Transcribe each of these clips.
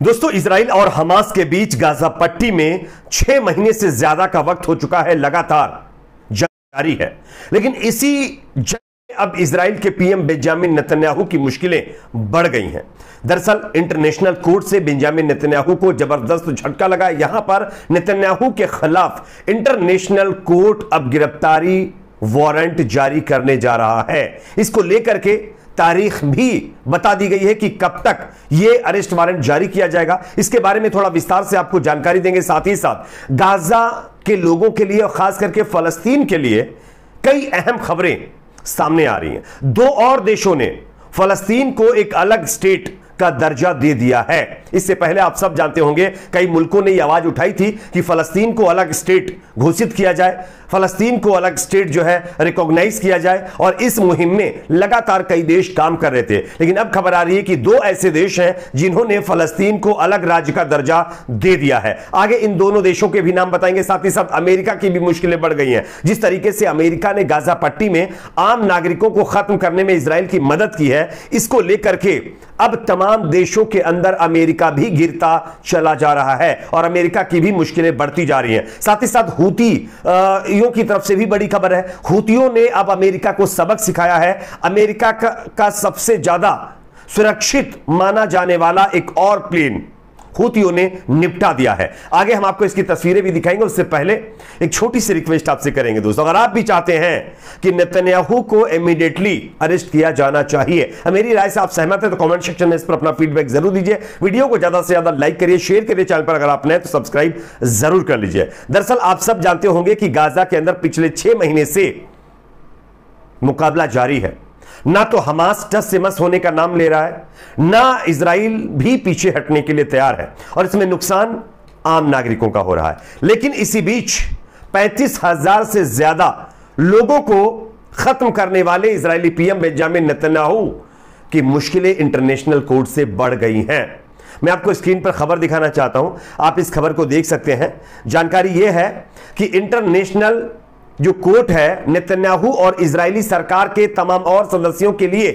दोस्तों, इजराइल और हमास के बीच गाजा पट्टी में 6 महीने से ज्यादा का वक्त हो चुका है, लगातार जंग जारी है। लेकिन इसी जंग में अब इजराइल के पीएम बेंजामिन नेतन्याहू की मुश्किलें बढ़ गई हैं। दरअसल इंटरनेशनल कोर्ट से बेंजामिन नेतन्याहू को जबरदस्त झटका लगा। यहां पर नेतन्याहू के खिलाफ इंटरनेशनल कोर्ट अब गिरफ्तारी वारंट जारी करने जा रहा है। इसको लेकर के तारीख भी बता दी गई है कि कब तक यह अरेस्ट वारंट जारी किया जाएगा। इसके बारे में थोड़ा विस्तार से आपको जानकारी देंगे। साथ ही साथ गाजा के लोगों के लिए और खास करके फलस्तीन के लिए कई अहम खबरें सामने आ रही हैं। 2 और देशों ने फलस्तीन को एक अलग स्टेट का दर्जा दे दिया है। इससे पहले आप सब जानते होंगे कई मुल्कों ने यह आवाज उठाई थी कि फलस्तीन को अलग स्टेट घोषित किया जाए, फलस्तीन को अलग स्टेट जो है रिकॉग्नाइज किया जाए, और इस मुहिम में लगातार कई देश काम कर रहे थे। लेकिन अब खबर आ रही है कि 2 ऐसे देश हैं जिन्होंने फलस्तीन को अलग राज्य का दर्जा दे दिया है। आगे इन दोनों देशों के भी नाम बताएंगे। साथ ही साथ अमेरिका की भी मुश्किलें बढ़ गई हैं। जिस तरीके से अमेरिका ने गाजा पट्टी में आम नागरिकों को खत्म करने में इजराइल की मदद की है, इसको लेकर के अब तमाम देशों के अंदर अमेरिका भी गिरता चला जा रहा है और अमेरिका की भी मुश्किलें बढ़ती जा रही हैं। साथ ही साथ हूतियों की तरफ से भी बड़ी खबर है। हूतियों ने अब अमेरिका को सबक सिखाया है। अमेरिका का सबसे ज्यादा सुरक्षित माना जाने वाला एक और प्लेन हूतियों ने निपटा दिया है। आगे हम आपको इसकी तस्वीरें भी दिखाएंगे। उससे पहले एक छोटी सी रिक्वेस्ट आपसे करेंगे दोस्तों, अगर आप भी चाहते हैं कि नेतन्याहू को इमीडिएटली अरेस्ट किया जाना चाहिए, मेरी राय से आप सहमत हैं तो कमेंट सेक्शन में इस पर अपना फीडबैक जरूर दीजिए। वीडियो को ज्यादा से ज्यादा लाइक करिए, शेयर करिए। चैनल पर अगर आप नए तो सब्सक्राइब जरूर कर लीजिए। दरअसल आप सब जानते होंगे कि गाजा के अंदर पिछले 6 महीने से मुकाबला जारी है। ना तो हमास टस से मस होने का नाम ले रहा है, ना इजराइल भी पीछे हटने के लिए तैयार है, और इसमें नुकसान आम नागरिकों का हो रहा है। लेकिन इसी बीच 35,000 से ज्यादा लोगों को खत्म करने वाले इजरायली पीएम बेंजामिन नेतन्याहू की मुश्किलें इंटरनेशनल कोर्ट से बढ़ गई हैं। मैं आपको स्क्रीन पर खबर दिखाना चाहता हूं, आप इस खबर को देख सकते हैं। जानकारी यह है कि इंटरनेशनल जो कोर्ट है नेतन्याहू और इजरायली सरकार के तमाम और सदस्यों के लिए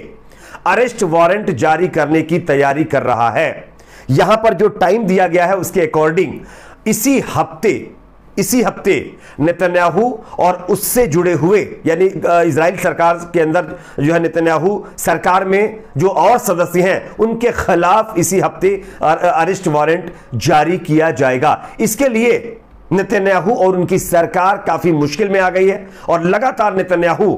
अरेस्ट वारंट जारी करने की तैयारी कर रहा है। यहां पर जो टाइम दिया गया है उसके अकॉर्डिंग इसी हफ्ते नेतन्याहू और उससे जुड़े हुए यानी इजराइल सरकार के अंदर जो है नेतन्याहू सरकार में जो और सदस्य हैं उनके खिलाफ इसी हफ्ते अरेस्ट वारंट जारी किया जाएगा। इसके लिए नेतन्याहू और उनकी सरकार काफी मुश्किल में आ गई है और लगातार नेतन्याहू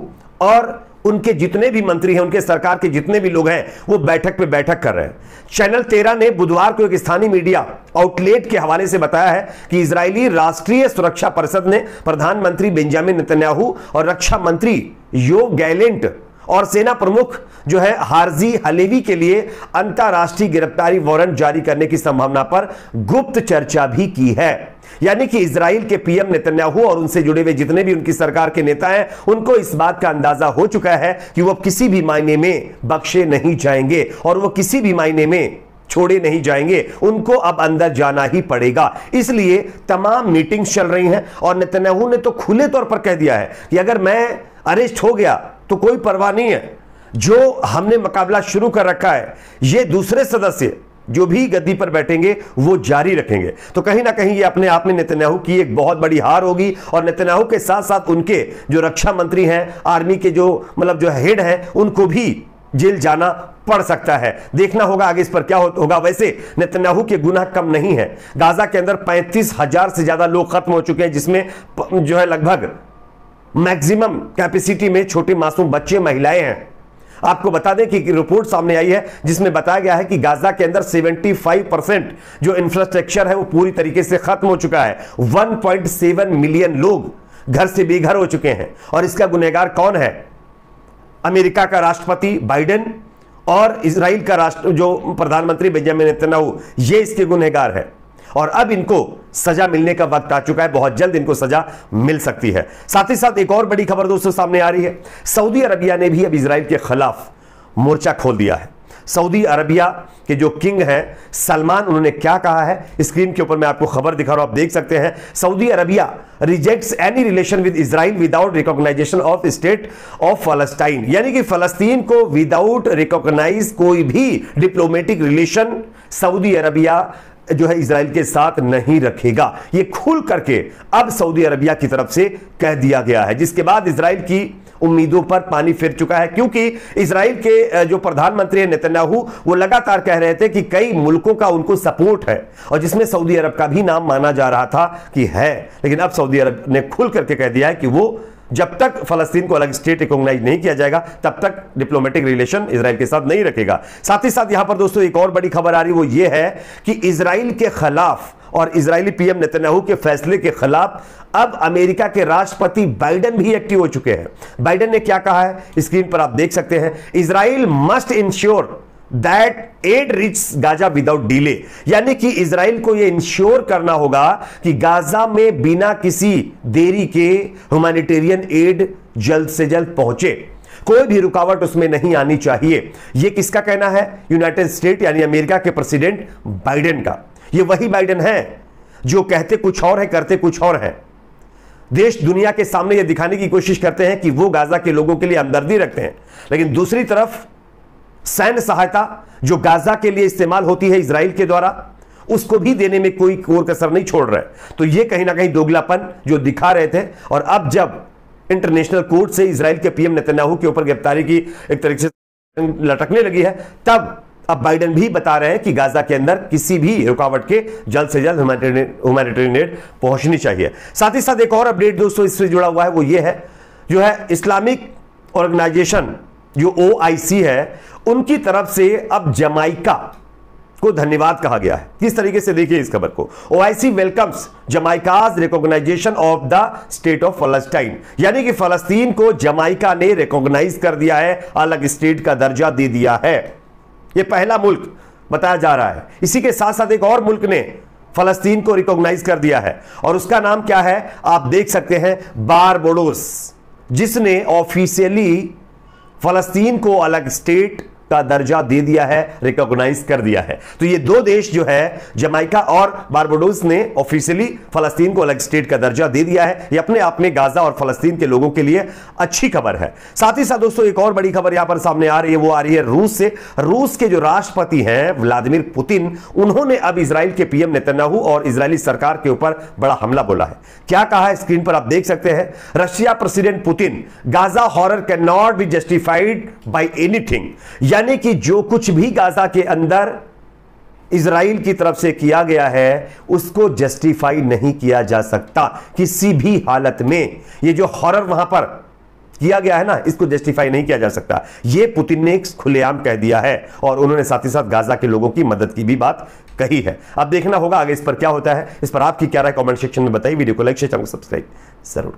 और उनके जितने भी मंत्री हैं, उनके सरकार के जितने भी लोग हैं, वो बैठक पे बैठक कर रहे हैं। चैनल 13 ने बुधवार को एक स्थानीय मीडिया आउटलेट के हवाले से बताया है कि इजरायली राष्ट्रीय सुरक्षा परिषद ने प्रधानमंत्री बेंजामिन नेतन्याहू और रक्षा मंत्री योव गैलेंट और सेना प्रमुख जो है हार्जी हलेवी के लिए अंतरराष्ट्रीय गिरफ्तारी वारंट जारी करने की संभावना पर गुप्त चर्चा भी की है। यानी कि इजराइल के पीएम नेतन्याहू और उनसे जुड़े हुए जितने भी उनकी सरकार के नेता हैं, उनको इस बात का अंदाजा हो चुका है कि वो किसी भी मायने में बख्शे नहीं जाएंगे और वो किसी भी मायने में छोड़े नहीं जाएंगे। उनको अब अंदर जाना ही पड़ेगा। इसलिए तमाम मीटिंग्स चल रही हैं और नेतन्याहू ने तो खुले तौर पर कह दिया है कि अगर मैं अरेस्ट हो गया तो कोई परवाह नहीं है, जो हमने मुकाबला शुरू कर रखा है ये दूसरे सदस्य जो भी गद्दी पर बैठेंगे वो जारी रखेंगे। तो कहीं ना कहीं ये अपने आप में नेतन्याहू की एक बहुत बड़ी हार होगी और नेतन्याहू के साथ साथ उनके जो रक्षा मंत्री हैं, आर्मी के जो जो हेड हैं, उनको भी जेल जाना पड़ सकता है। देखना होगा आगे इस पर क्या होगा। वैसे नेतन्याहू के गुनाह कम नहीं है। गाजा के अंदर 35,000 से ज्यादा लोग खत्म हो चुके हैं, जिसमें जो है लगभग मैक्सिमम कैपेसिटी में छोटे मासूम बच्चे, महिलाएं हैं। आपको बता दें कि रिपोर्ट सामने आई है जिसमें बताया गया है कि गाजा के अंदर 75% जो इंफ्रास्ट्रक्चर है वो पूरी तरीके से खत्म हो चुका है। 1.7 मिलियन लोग घर से बेघर हो चुके हैं और इसका गुनहगार कौन है? अमेरिका का राष्ट्रपति बाइडेन और इजराइल का जो प्रधानमंत्री बेंजामिन नेतन्याहू, ये इसके गुनहगार है और अब इनको सजा मिलने का वक्त आ चुका है। बहुत जल्द इनको सजा मिल सकती है। साथ ही साथ एक और बड़ी खबर दोस्तों सामने आ रही है। सऊदी अरबिया ने भी अब इजराइल के खिलाफ मोर्चा खोल दिया है। सऊदी अरबिया के जो किंग हैं सलमान, उन्होंने क्या कहा है स्क्रीन के ऊपर मैं आपको खबर दिखा रहा हूं, आप देख सकते हैं। Saudi Arabia rejects any relation with Israel without recognization of state of Falastin, यानी कि फलस्तीन को विदाउट रिकॉग्नाइज कोई भी डिप्लोमेटिक रिलेशन सऊदी अरबिया जो है इजराइल के साथ नहीं रखेगा। यह खुल करके अब सऊदी अरबिया की तरफ से कह दिया गया है, जिसके बाद इजराइल की उम्मीदों पर पानी फिर चुका है, क्योंकि इजराइल के जो प्रधानमंत्री नेतन्याहू वो लगातार कह रहे थे कि कई मुल्कों का उनको सपोर्ट है, और जिसमें सऊदी अरब का भी नाम माना जा रहा था कि है, लेकिन अब सऊदी अरब ने खुल करके कह दिया है कि वो जब तक फलस्तीन को अलग स्टेट रिकॉग्नाइज नहीं किया जाएगा तब तक डिप्लोमेटिक रिलेशन इजराइल के साथ नहीं रखेगा। साथ ही साथ यहां पर दोस्तों एक और बड़ी खबर आ रही है, वो ये है कि इजराइल के खिलाफ और इजरायली पीएम नेतन्याहू के फैसले के खिलाफ अब अमेरिका के राष्ट्रपति बाइडेन भी एक्टिव हो चुके हैं। बाइडेन ने क्या कहा है स्क्रीन पर आप देख सकते हैं, Israel must ensure that aid reach Gaza without delay, यानी कि इजराइल को यह इंश्योर करना होगा कि गाजा में बिना किसी देरी के ह्यूमैनिटेरियन एड जल्द से जल्द पहुंचे, कोई भी रुकावट उसमें नहीं आनी चाहिए। यह किसका कहना है? यूनाइटेड स्टेट यानी अमेरिका के प्रेसिडेंट बाइडेन का। यह वही बाइडेन है जो कहते कुछ और है करते कुछ और है। देश दुनिया के सामने यह दिखाने की कोशिश करते हैं कि वो गाजा के लोगों के लिए हमदर्दी रखते हैं, लेकिन दूसरी तरफ सैन्य सहायता जो गाजा के लिए इस्तेमाल होती है इजराइल के द्वारा, उसको भी देने में कोई कोर कसर नहीं छोड़ रहे। तो ये कहीं ना कहीं दोगलापन जो दिखा रहे थे, और अब जब इंटरनेशनल कोर्ट से इजराइल के पीएम नेतन्याहू के ऊपर गिरफ्तारी की एक तरीके से लटकने लगी है, तब अब बाइडेन भी बता रहे हैं कि गाजा के अंदर किसी भी रुकावट के जल्द से जल्द ह्यूमैनिटेरियन एड पहुंचनी चाहिए। साथ ही साथ एक और अपडेट दोस्तों इससे जुड़ा हुआ है, वो ये है जो है इस्लामिक ऑर्गेनाइजेशन जो OIC है उनकी तरफ से अब जमाइका को धन्यवाद कहा गया है। किस तरीके से देखिए इस खबर को, OIC welcomes Jamaica's recognization of the state of Falastin, यानी कि फलस्तीन को जमाइका ने रिकॉग्नाइज कर दिया है, अलग स्टेट का दर्जा दे दिया है। यह पहला मुल्क बताया जा रहा है। इसी के साथ साथ एक और मुल्क ने फलस्तीन को रिकॉग्नाइज कर दिया है, और उसका नाम क्या है आप देख सकते हैं, बारबाडोस, जिसने ऑफिशियली फलस्तीन को अलग स्टेट का दर्जा दे दिया है, रिकॉग्नाइज कर दिया है। तो ये दो देश जो है जमाइका और बारबाडोस ने ऑफिशियली फलस्तीन को अलग स्टेट का दर्जा दे दिया है। ये अपने आप में गाजा और फलस्तीन के लोगों के लिए अच्छी खबर है। साथ ही साथ दोस्तों एक और बड़ी खबर यहां पर सामने आ रही है, वो आ रही है रूस से। रूस के जो राष्ट्रपति हैं व्लादिमीर पुतिन, उन्होंने अब इजराइल के पीएम नेतन्याहू और इजरायली सरकार के ऊपर बड़ा हमला बोला है। क्या कहा है स्क्रीन पर आप देख सकते हैं, Russia president Putin, Gaza horror can not be justified by anything, यानी कि जो कुछ भी गाजा के अंदर इजराइल की तरफ से किया गया है उसको जस्टिफाई नहीं किया जा सकता किसी भी हालत में। ये जो हॉरर वहां पर किया गया है ना, इसको जस्टिफाई नहीं किया जा सकता। ये पुतिन ने खुलेआम कह दिया है, और उन्होंने साथ ही साथ गाजा के लोगों की मदद की भी बात कही है। अब देखना होगा आगे इस पर क्या होता है। इस पर आपकी क्या राय कमेंट सेक्शन में बताइए। वीडियो को लाइक शेयर, चैनल को सब्सक्राइब जरूर।